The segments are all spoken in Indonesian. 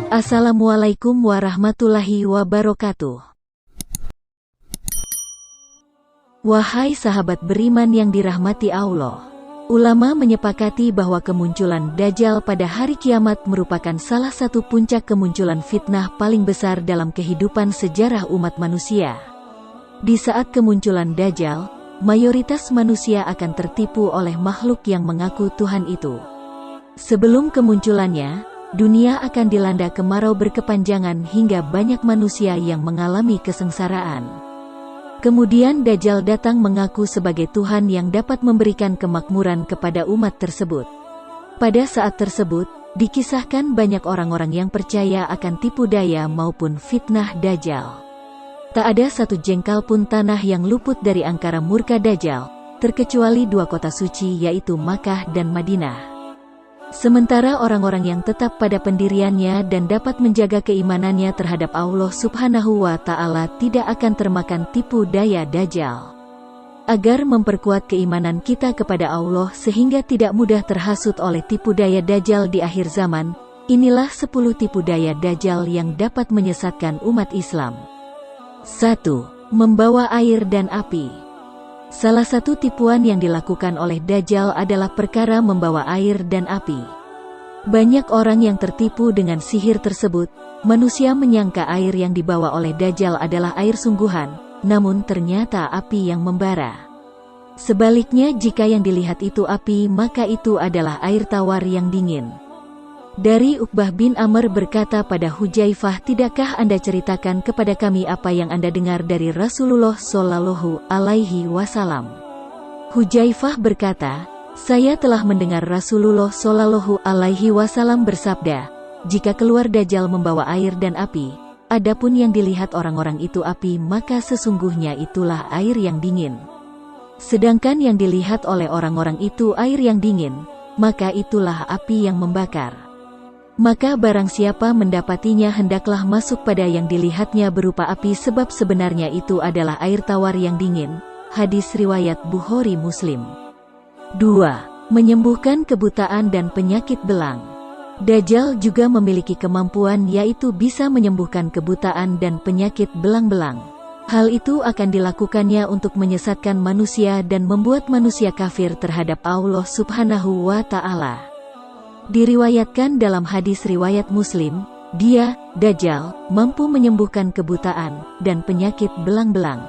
Assalamualaikum warahmatullahi wabarakatuh. Wahai sahabat beriman yang dirahmati Allah, ulama menyepakati bahwa kemunculan Dajjal pada hari kiamat merupakan salah satu puncak kemunculan fitnah paling besar dalam kehidupan sejarah umat manusia. Di saat kemunculan Dajjal, mayoritas manusia akan tertipu oleh makhluk yang mengaku Tuhan itu. Sebelum kemunculannya, dunia akan dilanda kemarau berkepanjangan hingga banyak manusia yang mengalami kesengsaraan. Kemudian Dajjal datang mengaku sebagai Tuhan yang dapat memberikan kemakmuran kepada umat tersebut. Pada saat tersebut, dikisahkan banyak orang-orang yang percaya akan tipu daya maupun fitnah Dajjal. Tak ada satu jengkal pun tanah yang luput dari angkara murka Dajjal, terkecuali dua kota suci yaitu Makkah dan Madinah. Sementara orang-orang yang tetap pada pendiriannya dan dapat menjaga keimanannya terhadap Allah Subhanahu wa Ta'ala tidak akan termakan tipu daya Dajjal. Agar memperkuat keimanan kita kepada Allah sehingga tidak mudah terhasut oleh tipu daya Dajjal di akhir zaman, inilah 10 tipu daya Dajjal yang dapat menyesatkan umat Islam. 1. Membawa air dan api. Salah satu tipuan yang dilakukan oleh Dajjal adalah perkara membawa air dan api. Banyak orang yang tertipu dengan sihir tersebut. Manusia menyangka air yang dibawa oleh Dajjal adalah air sungguhan, namun ternyata api yang membara. Sebaliknya, jika yang dilihat itu api, maka itu adalah air tawar yang dingin. Dari Uqbah bin Amr berkata pada Hudzaifah, "Tidakkah Anda ceritakan kepada kami apa yang Anda dengar dari Rasulullah Shallallahu Alaihi Wasallam?" Hudzaifah berkata, "Saya telah mendengar Rasulullah Shallallahu Alaihi Wasallam bersabda, jika keluar Dajjal membawa air dan api, adapun yang dilihat orang-orang itu api, maka sesungguhnya itulah air yang dingin. Sedangkan yang dilihat oleh orang-orang itu air yang dingin, maka itulah api yang membakar. Maka barang siapa mendapatinya hendaklah masuk pada yang dilihatnya berupa api, sebab sebenarnya itu adalah air tawar yang dingin." Hadis riwayat Bukhari Muslim. 2. Menyembuhkan kebutaan dan penyakit belang. Dajjal juga memiliki kemampuan yaitu bisa menyembuhkan kebutaan dan penyakit belang-belang. Hal itu akan dilakukannya untuk menyesatkan manusia dan membuat manusia kafir terhadap Allah Subhanahu wa Ta'ala. Diriwayatkan dalam hadis riwayat Muslim, dia, Dajjal, mampu menyembuhkan kebutaan dan penyakit belang-belang.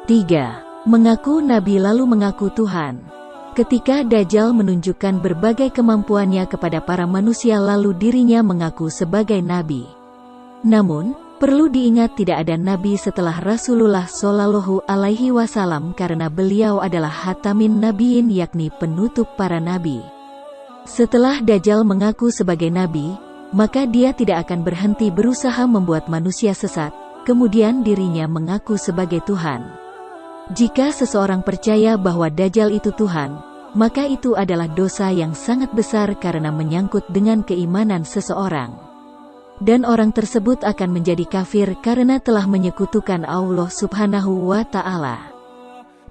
3. Mengaku Nabi lalu mengaku Tuhan. Ketika Dajjal menunjukkan berbagai kemampuannya kepada para manusia lalu dirinya mengaku sebagai Nabi. Namun, perlu diingat tidak ada Nabi setelah Rasulullah Shallallahu Alaihi Wasallam karena beliau adalah Khatamin Nabiyyin, yakni penutup para Nabi. Setelah Dajjal mengaku sebagai Nabi, maka dia tidak akan berhenti berusaha membuat manusia sesat, kemudian dirinya mengaku sebagai Tuhan. Jika seseorang percaya bahwa Dajjal itu Tuhan, maka itu adalah dosa yang sangat besar karena menyangkut dengan keimanan seseorang. Dan orang tersebut akan menjadi kafir karena telah menyekutukan Allah Subhanahu wa Ta'ala.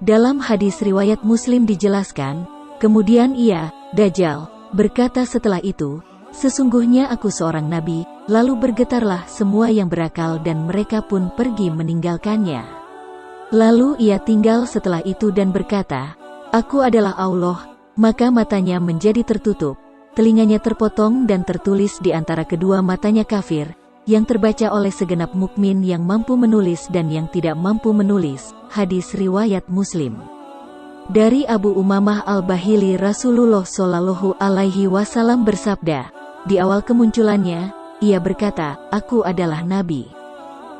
Dalam hadis riwayat Muslim dijelaskan, kemudian ia, Dajjal, berkata setelah itu, "Sesungguhnya aku seorang nabi," lalu bergetarlah semua yang berakal dan mereka pun pergi meninggalkannya. Lalu ia tinggal setelah itu dan berkata, "Aku adalah Allah," maka matanya menjadi tertutup, telinganya terpotong dan tertulis di antara kedua matanya kafir, yang terbaca oleh segenap mukmin yang mampu menulis dan yang tidak mampu menulis. Hadis riwayat Muslim. Dari Abu Umamah Al-Bahili, Rasulullah Shallallahu Alaihi Wasallam bersabda, di awal kemunculannya, ia berkata, "Aku adalah Nabi.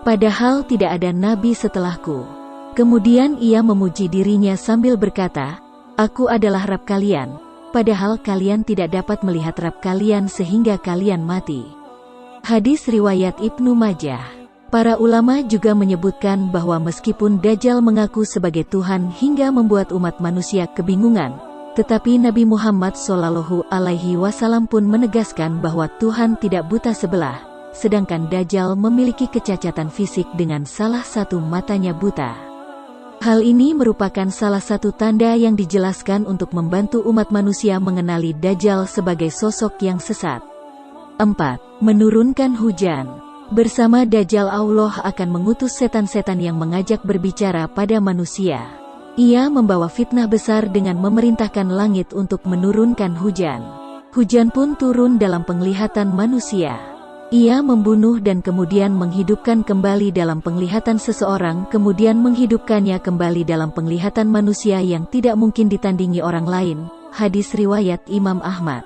Padahal tidak ada Nabi setelahku." Kemudian ia memuji dirinya sambil berkata, "Aku adalah Rabb kalian, padahal kalian tidak dapat melihat Rabb kalian sehingga kalian mati." Hadis riwayat Ibnu Majah. Para ulama juga menyebutkan bahwa meskipun Dajjal mengaku sebagai Tuhan hingga membuat umat manusia kebingungan, tetapi Nabi Muhammad Shallallahu Alaihi Wasallam pun menegaskan bahwa Tuhan tidak buta sebelah, sedangkan Dajjal memiliki kecacatan fisik dengan salah satu matanya buta. Hal ini merupakan salah satu tanda yang dijelaskan untuk membantu umat manusia mengenali Dajjal sebagai sosok yang sesat. 4. Menurunkan hujan. Bersama Dajjal Allah akan mengutus setan-setan yang mengajak berbicara pada manusia. Ia membawa fitnah besar dengan memerintahkan langit untuk menurunkan hujan. Hujan pun turun dalam penglihatan manusia. Ia membunuh dan kemudian menghidupkan kembali dalam penglihatan seseorang, kemudian menghidupkannya kembali dalam penglihatan manusia yang tidak mungkin ditandingi orang lain. Hadis riwayat Imam Ahmad.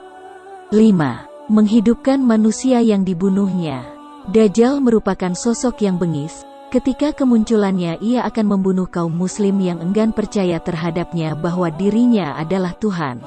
5. Menghidupkan manusia yang dibunuhnya. Dajjal merupakan sosok yang bengis. Ketika kemunculannya, ia akan membunuh kaum muslim yang enggan percaya terhadapnya bahwa dirinya adalah Tuhan.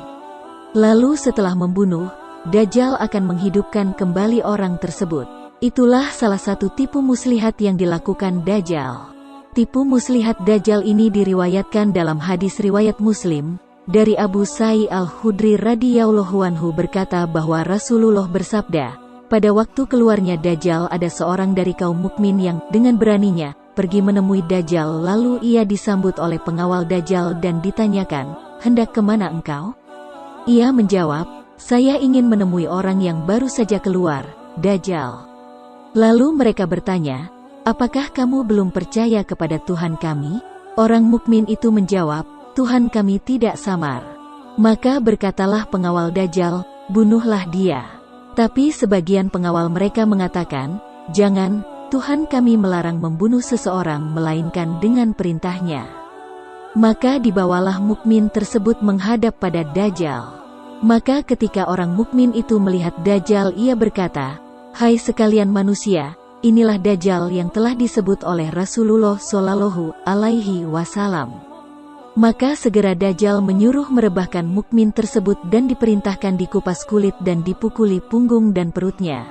Lalu setelah membunuh, Dajjal akan menghidupkan kembali orang tersebut. Itulah salah satu tipu muslihat yang dilakukan Dajjal. Tipu muslihat Dajjal ini diriwayatkan dalam hadis riwayat Muslim, dari Abu Sa'id Al-Khudri radhiyallahu anhu berkata bahwa Rasulullah bersabda, pada waktu keluarnya Dajjal ada seorang dari kaum mukmin yang dengan beraninya pergi menemui Dajjal, lalu ia disambut oleh pengawal Dajjal dan ditanyakan, hendak kemana engkau? Ia menjawab, saya ingin menemui orang yang baru saja keluar, Dajjal. Lalu mereka bertanya, apakah kamu belum percaya kepada Tuhan kami? Orang mukmin itu menjawab, Tuhan kami tidak samar. Maka berkatalah pengawal Dajjal, bunuhlah dia. Tapi sebagian pengawal mereka mengatakan, jangan, Tuhan kami melarang membunuh seseorang melainkan dengan perintahnya. Maka dibawalah mukmin tersebut menghadap pada Dajjal. Maka ketika orang mukmin itu melihat Dajjal, ia berkata, hai sekalian manusia, inilah Dajjal yang telah disebut oleh Rasulullah Shallallahu Alaihi Wasallam. Maka segera Dajjal menyuruh merebahkan mukmin tersebut dan diperintahkan dikupas kulit dan dipukuli punggung dan perutnya.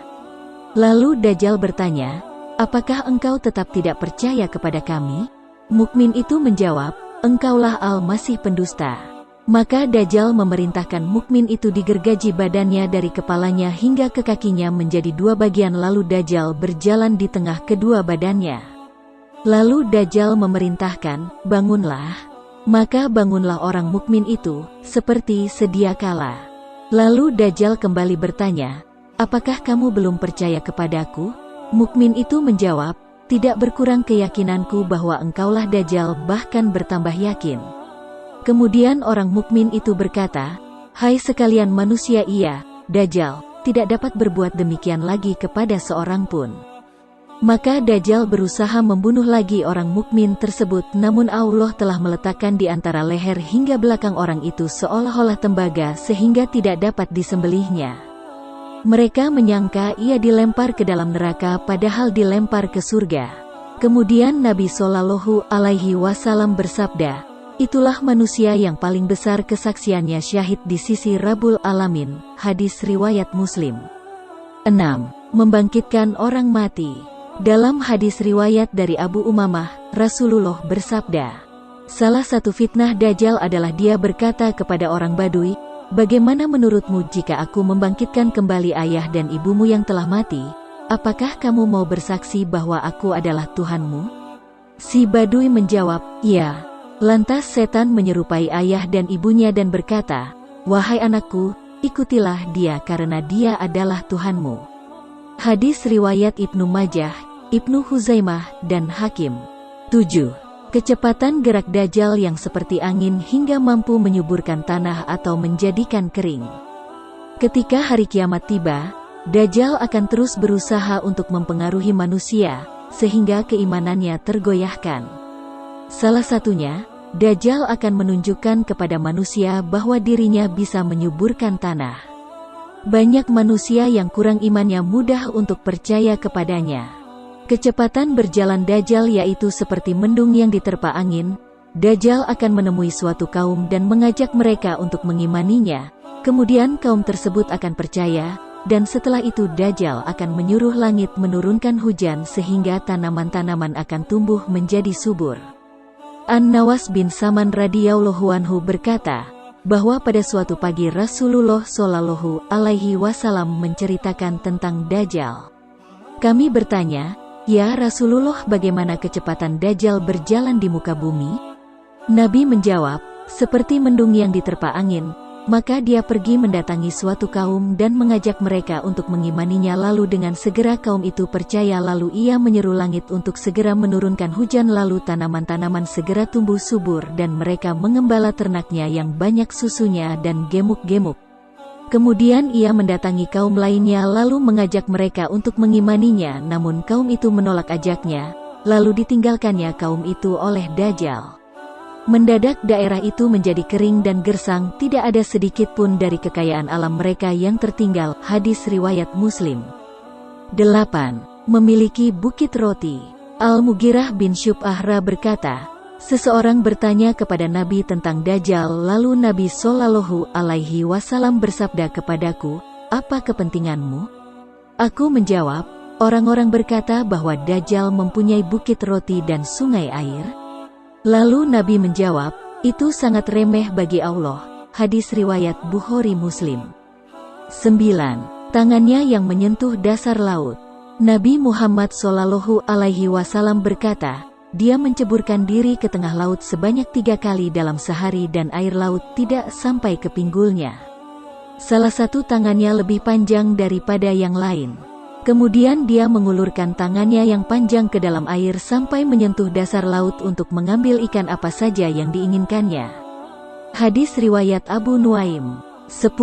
Lalu Dajjal bertanya, apakah engkau tetap tidak percaya kepada kami? Mukmin itu menjawab, engkaulah Al-Masih pendusta. Maka Dajjal memerintahkan mukmin itu digergaji badannya dari kepalanya hingga ke kakinya menjadi dua bagian, lalu Dajjal berjalan di tengah kedua badannya. Lalu Dajjal memerintahkan, bangunlah. Maka bangunlah orang mukmin itu, seperti sedia kala. Lalu Dajjal kembali bertanya, apakah kamu belum percaya kepadaku? Mukmin itu menjawab, tidak berkurang keyakinanku bahwa engkaulah Dajjal, bahkan bertambah yakin. Kemudian orang mukmin itu berkata, hai sekalian manusia, iya, Dajjal tidak dapat berbuat demikian lagi kepada seorang pun. Maka Dajjal berusaha membunuh lagi orang mukmin tersebut, namun Allah telah meletakkan di antara leher hingga belakang orang itu seolah-olah tembaga sehingga tidak dapat disembelihnya. Mereka menyangka ia dilempar ke dalam neraka padahal dilempar ke surga. Kemudian Nabi Shallallahu Alaihi Wasallam bersabda, itulah manusia yang paling besar kesaksiannya syahid di sisi Rabbul Alamin. Hadis riwayat Muslim. 6. Membangkitkan orang mati. Dalam hadis riwayat dari Abu Umamah, Rasulullah bersabda, salah satu fitnah Dajjal adalah dia berkata kepada orang Badui, bagaimana menurutmu jika aku membangkitkan kembali ayah dan ibumu yang telah mati? Apakah kamu mau bersaksi bahwa aku adalah Tuhanmu? Si Badui menjawab, iya. Lantas setan menyerupai ayah dan ibunya dan berkata, wahai anakku, ikutilah dia karena dia adalah Tuhanmu. Hadis riwayat Ibnu Majah, Ibnu Huzaimah, dan Hakim. 7. Kecepatan gerak Dajjal yang seperti angin hingga mampu menyuburkan tanah atau menjadikan kering. Ketika hari kiamat tiba, Dajjal akan terus berusaha untuk mempengaruhi manusia, sehingga keimanannya tergoyahkan. Salah satunya, Dajjal akan menunjukkan kepada manusia bahwa dirinya bisa menyuburkan tanah. Banyak manusia yang kurang imannya mudah untuk percaya kepadanya. Kecepatan berjalan Dajjal yaitu seperti mendung yang diterpa angin. Dajjal akan menemui suatu kaum dan mengajak mereka untuk mengimaninya. Kemudian kaum tersebut akan percaya, dan setelah itu Dajjal akan menyuruh langit menurunkan hujan sehingga tanaman-tanaman akan tumbuh menjadi subur. An-Nawas bin Saman radhiyallahu anhu berkata, bahwa pada suatu pagi Rasulullah Shallallahu Alaihi Wasallam menceritakan tentang Dajjal. Kami bertanya, ya Rasulullah, bagaimana kecepatan Dajjal berjalan di muka bumi? Nabi menjawab, seperti mendung yang diterpa angin, Maka dia pergi mendatangi suatu kaum dan mengajak mereka untuk mengimaninya, lalu dengan segera kaum itu percaya, lalu ia menyeru langit untuk segera menurunkan hujan, lalu tanaman-tanaman segera tumbuh subur dan mereka mengembala ternaknya yang banyak susunya dan gemuk-gemuk. Kemudian ia mendatangi kaum lainnya lalu mengajak mereka untuk mengimaninya, namun kaum itu menolak ajaknya, lalu ditinggalkannya kaum itu oleh Dajjal. Mendadak daerah itu menjadi kering dan gersang, tidak ada sedikit pun dari kekayaan alam mereka yang tertinggal. Hadis riwayat Muslim. 8. Memiliki bukit roti. Al-Mughirah bin Syub'ah berkata, seseorang bertanya kepada Nabi tentang Dajjal, lalu Nabi Shallallahu Alaihi Wasallam bersabda kepadaku, apa kepentinganmu? Aku menjawab, orang-orang berkata bahwa Dajjal mempunyai bukit roti dan sungai air. Lalu Nabi menjawab, itu sangat remeh bagi Allah. Hadis riwayat Bukhari Muslim. 9. Tangannya yang menyentuh dasar laut. Nabi Muhammad Shallallahu Alaihi Wasallam berkata, dia menceburkan diri ke tengah laut sebanyak 3 kali dalam sehari dan air laut tidak sampai ke pinggulnya. Salah satu tangannya lebih panjang daripada yang lain. Kemudian dia mengulurkan tangannya yang panjang ke dalam air sampai menyentuh dasar laut untuk mengambil ikan apa saja yang diinginkannya. Hadis riwayat Abu Nuaim. 10.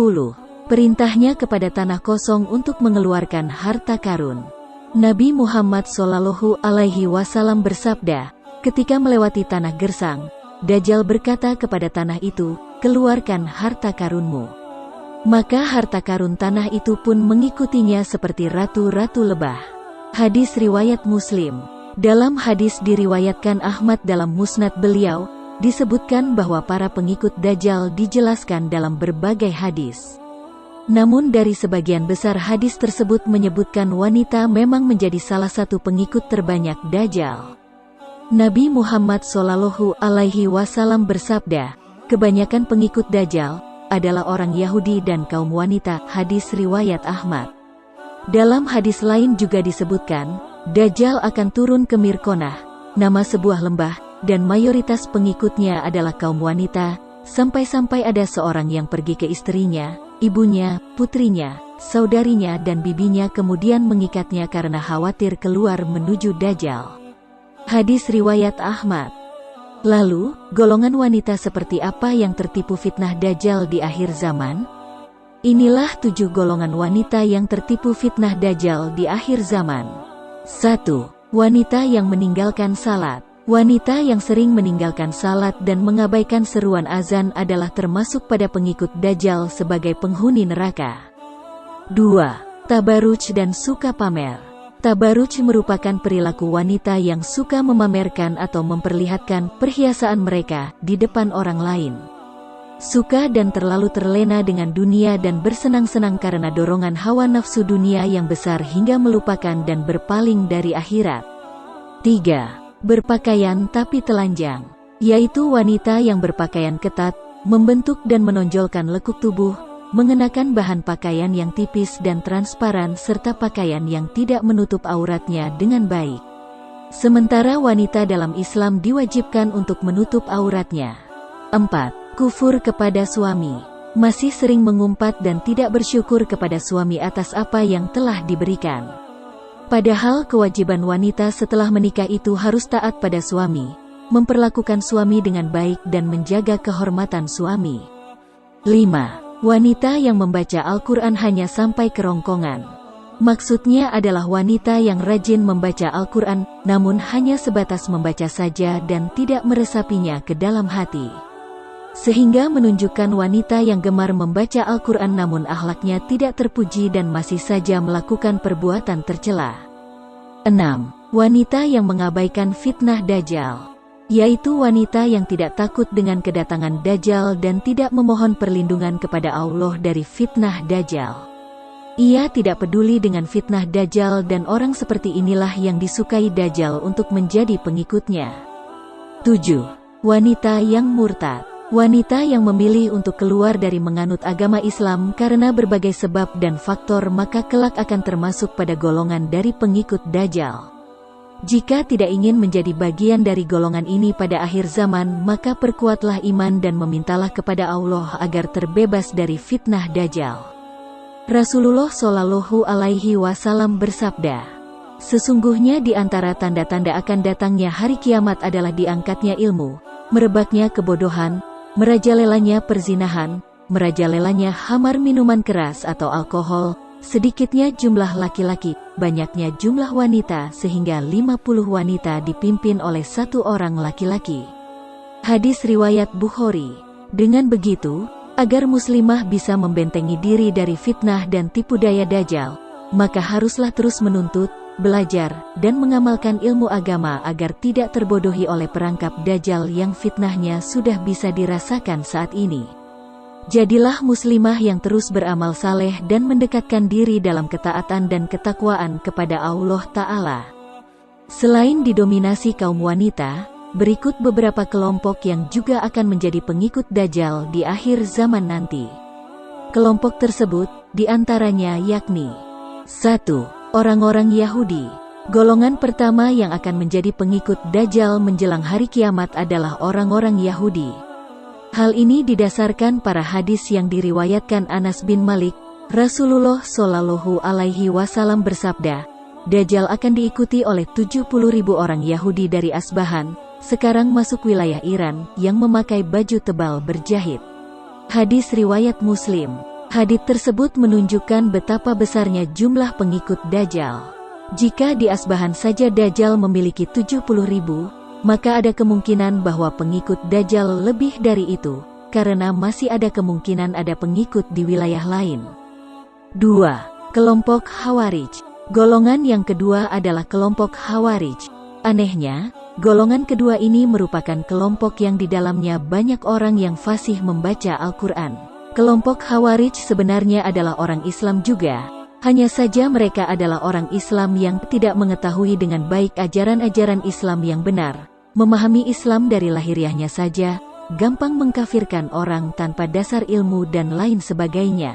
Perintahnya kepada tanah kosong untuk mengeluarkan harta karun. Nabi Muhammad Shallallahu Alaihi Wasallam bersabda, ketika melewati tanah gersang, Dajjal berkata kepada tanah itu, keluarkan harta karunmu. Maka harta karun tanah itu pun mengikutinya seperti ratu-ratu lebah. Hadis riwayat Muslim. Dalam hadis diriwayatkan Ahmad dalam musnad beliau, disebutkan bahwa para pengikut Dajjal dijelaskan dalam berbagai hadis. Namun dari sebagian besar hadis tersebut menyebutkan wanita memang menjadi salah satu pengikut terbanyak Dajjal. Nabi Muhammad Shallallahu Alaihi Wasallam bersabda, kebanyakan pengikut Dajjal adalah orang Yahudi dan kaum wanita. Hadis riwayat Ahmad. Dalam hadis lain juga disebutkan, Dajjal akan turun ke Mirkonah, nama sebuah lembah, dan mayoritas pengikutnya adalah kaum wanita, sampai-sampai ada seorang yang pergi ke istrinya, ibunya, putrinya, saudarinya dan bibinya kemudian mengikatnya karena khawatir keluar menuju Dajjal. Hadis riwayat Ahmad. Lalu, golongan wanita seperti apa yang tertipu fitnah Dajjal di akhir zaman? Inilah 7 golongan wanita yang tertipu fitnah Dajjal di akhir zaman. 1. Wanita yang meninggalkan salat. Wanita yang sering meninggalkan salat dan mengabaikan seruan azan adalah termasuk pada pengikut Dajjal sebagai penghuni neraka. 2. Tabaruj dan suka pamer. Tabaruj merupakan perilaku wanita yang suka memamerkan atau memperlihatkan perhiasan mereka di depan orang lain. Suka dan terlalu terlena dengan dunia dan bersenang-senang karena dorongan hawa nafsu dunia yang besar hingga melupakan dan berpaling dari akhirat. 3. Berpakaian tapi telanjang, yaitu wanita yang berpakaian ketat, membentuk dan menonjolkan lekuk tubuh, mengenakan bahan pakaian yang tipis dan transparan serta pakaian yang tidak menutup auratnya dengan baik. Sementara wanita dalam Islam diwajibkan untuk menutup auratnya. 4. Kufur kepada suami. Masih sering mengumpat dan tidak bersyukur kepada suami atas apa yang telah diberikan. Padahal kewajiban wanita setelah menikah itu harus taat pada suami, memperlakukan suami dengan baik dan menjaga kehormatan suami. 5. Wanita yang membaca Al-Quran hanya sampai kerongkongan. Maksudnya adalah wanita yang rajin membaca Al-Quran, namun hanya sebatas membaca saja dan tidak meresapinya ke dalam hati. Sehingga menunjukkan wanita yang gemar membaca Al-Quran namun akhlaknya tidak terpuji dan masih saja melakukan perbuatan tercela. 6. Wanita yang mengabaikan fitnah Dajjal, yaitu wanita yang tidak takut dengan kedatangan Dajjal dan tidak memohon perlindungan kepada Allah dari fitnah Dajjal. Ia tidak peduli dengan fitnah Dajjal dan orang seperti inilah yang disukai Dajjal untuk menjadi pengikutnya. 7. Wanita yang murtad. Wanita yang memilih untuk keluar dari menganut agama Islam karena berbagai sebab dan faktor maka kelak akan termasuk pada golongan dari pengikut Dajjal. Jika tidak ingin menjadi bagian dari golongan ini pada akhir zaman, maka perkuatlah iman dan memintalah kepada Allah agar terbebas dari fitnah Dajjal. Rasulullah Shallallahu Alaihi Wasallam bersabda, sesungguhnya di antara tanda-tanda akan datangnya hari kiamat adalah diangkatnya ilmu, merebaknya kebodohan, merajalelanya perzinahan, merajalelanya khamar minuman keras atau alkohol, sedikitnya jumlah laki-laki, banyaknya jumlah wanita sehingga 50 wanita dipimpin oleh satu orang laki-laki. Hadis riwayat Bukhari. Dengan begitu, agar muslimah bisa membentengi diri dari fitnah dan tipu daya Dajjal, maka haruslah terus menuntut, belajar, dan mengamalkan ilmu agama agar tidak terbodohi oleh perangkap Dajjal yang fitnahnya sudah bisa dirasakan saat ini. Jadilah muslimah yang terus beramal saleh dan mendekatkan diri dalam ketaatan dan ketakwaan kepada Allah Ta'ala. Selain didominasi kaum wanita, berikut beberapa kelompok yang juga akan menjadi pengikut Dajjal di akhir zaman nanti. Kelompok tersebut diantaranya yakni 1. Orang-orang Yahudi. Golongan pertama yang akan menjadi pengikut Dajjal menjelang hari kiamat adalah orang-orang Yahudi. Hal ini didasarkan para hadis yang diriwayatkan Anas bin Malik. Rasulullah Shallallahu Alaihi Wasallam bersabda, Dajjal akan diikuti oleh 70.000 orang Yahudi dari Asbahan, sekarang masuk wilayah Iran, yang memakai baju tebal berjahit. Hadis riwayat Muslim. Hadits tersebut menunjukkan betapa besarnya jumlah pengikut Dajjal. Jika di Asbahan saja Dajjal memiliki 70.000, maka ada kemungkinan bahwa pengikut Dajjal lebih dari itu, karena masih ada kemungkinan ada pengikut di wilayah lain. 2. Kelompok Khawarij. Golongan yang kedua adalah kelompok Khawarij. Anehnya, golongan kedua ini merupakan kelompok yang di dalamnya banyak orang yang fasih membaca Al-Quran. Kelompok Khawarij sebenarnya adalah orang Islam juga, hanya saja mereka adalah orang Islam yang tidak mengetahui dengan baik ajaran-ajaran Islam yang benar, memahami Islam dari lahiriahnya saja, gampang mengkafirkan orang tanpa dasar ilmu dan lain sebagainya.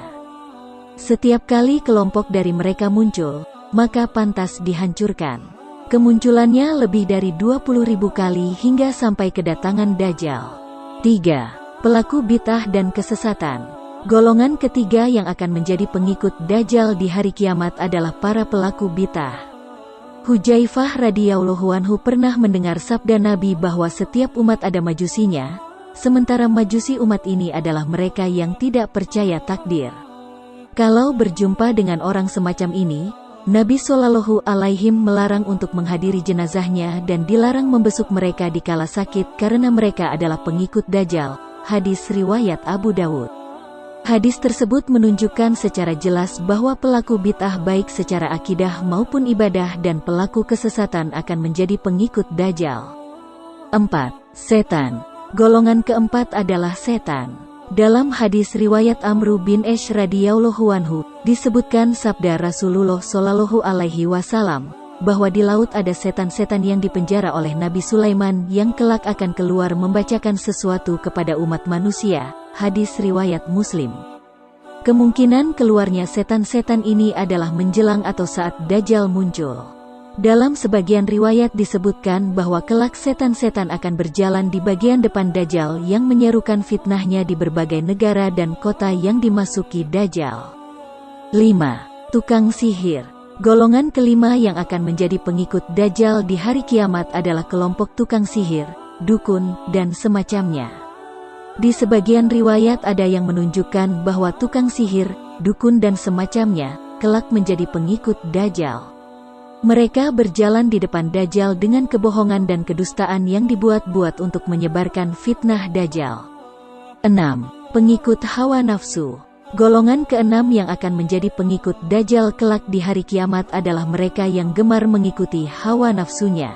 Setiap kali kelompok dari mereka muncul, maka pantas dihancurkan. Kemunculannya lebih dari 20.000 kali hingga sampai kedatangan Dajjal. 3. Pelaku bid'ah dan kesesatan. Golongan ketiga yang akan menjadi pengikut Dajjal di hari kiamat adalah para pelaku bid'ah. Hudzaifah radhiyallahu anhu pernah mendengar sabda Nabi bahwa setiap umat ada majusinya, sementara majusi umat ini adalah mereka yang tidak percaya takdir. Kalau berjumpa dengan orang semacam ini, Nabi Shallallahu Alaihi melarang untuk menghadiri jenazahnya dan dilarang membesuk mereka dikala sakit karena mereka adalah pengikut Dajjal. Hadis riwayat Abu Dawud. Hadis tersebut menunjukkan secara jelas bahwa pelaku bid'ah baik secara akidah maupun ibadah dan pelaku kesesatan akan menjadi pengikut Dajjal. 4. Setan. Golongan keempat adalah setan. Dalam hadis riwayat Amru bin Ash radhiyallahu anhu, disebutkan sabda Rasulullah Shallallahu Alaihi Wasallam, bahwa di laut ada setan-setan yang dipenjara oleh Nabi Sulaiman yang kelak akan keluar membacakan sesuatu kepada umat manusia. Hadis riwayat Muslim. Kemungkinan keluarnya setan-setan ini adalah menjelang atau saat Dajjal muncul. Dalam sebagian riwayat disebutkan bahwa kelak setan-setan akan berjalan di bagian depan Dajjal yang menyerukan fitnahnya di berbagai negara dan kota yang dimasuki Dajjal. 5. Tukang sihir. Golongan kelima yang akan menjadi pengikut Dajjal di hari kiamat adalah kelompok tukang sihir, dukun, dan semacamnya. Di sebagian riwayat ada yang menunjukkan bahwa tukang sihir, dukun dan semacamnya, kelak menjadi pengikut Dajjal. Mereka berjalan di depan Dajjal dengan kebohongan dan kedustaan yang dibuat-buat untuk menyebarkan fitnah Dajjal. 6. Pengikut hawa nafsu. Golongan keenam yang akan menjadi pengikut Dajjal kelak di hari kiamat adalah mereka yang gemar mengikuti hawa nafsunya.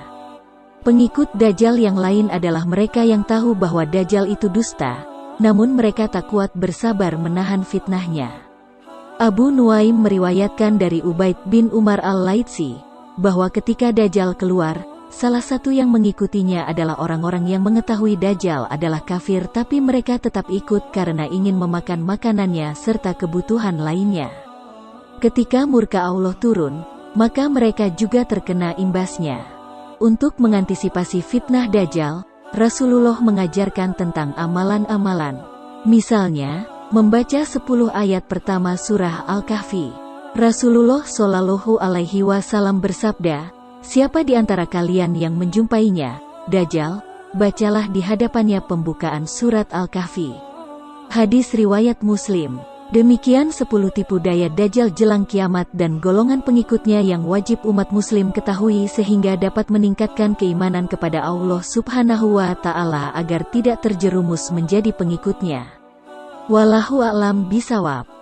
Pengikut Dajjal yang lain adalah mereka yang tahu bahwa Dajjal itu dusta, namun mereka tak kuat bersabar menahan fitnahnya. Abu Nuaim meriwayatkan dari Ubaid bin Umar al-Laitsi, bahwa ketika Dajjal keluar, salah satu yang mengikutinya adalah orang-orang yang mengetahui Dajjal adalah kafir tapi mereka tetap ikut karena ingin memakan makanannya serta kebutuhan lainnya. Ketika murka Allah turun, maka mereka juga terkena imbasnya. Untuk mengantisipasi fitnah Dajjal, Rasulullah mengajarkan tentang amalan-amalan. Misalnya, membaca 10 ayat pertama surah Al-Kahfi. Rasulullah Shallallahu Alaihi Wasallam bersabda, "Siapa di antara kalian yang menjumpainya, Dajjal, bacalah di hadapannya pembukaan surat Al-Kahfi." Hadis riwayat Muslim. Demikian 10 tipu daya Dajjal jelang kiamat dan golongan pengikutnya yang wajib umat muslim ketahui sehingga dapat meningkatkan keimanan kepada Allah Subhanahu wa Ta'ala agar tidak terjerumus menjadi pengikutnya. Wallahu a'lam bishawab.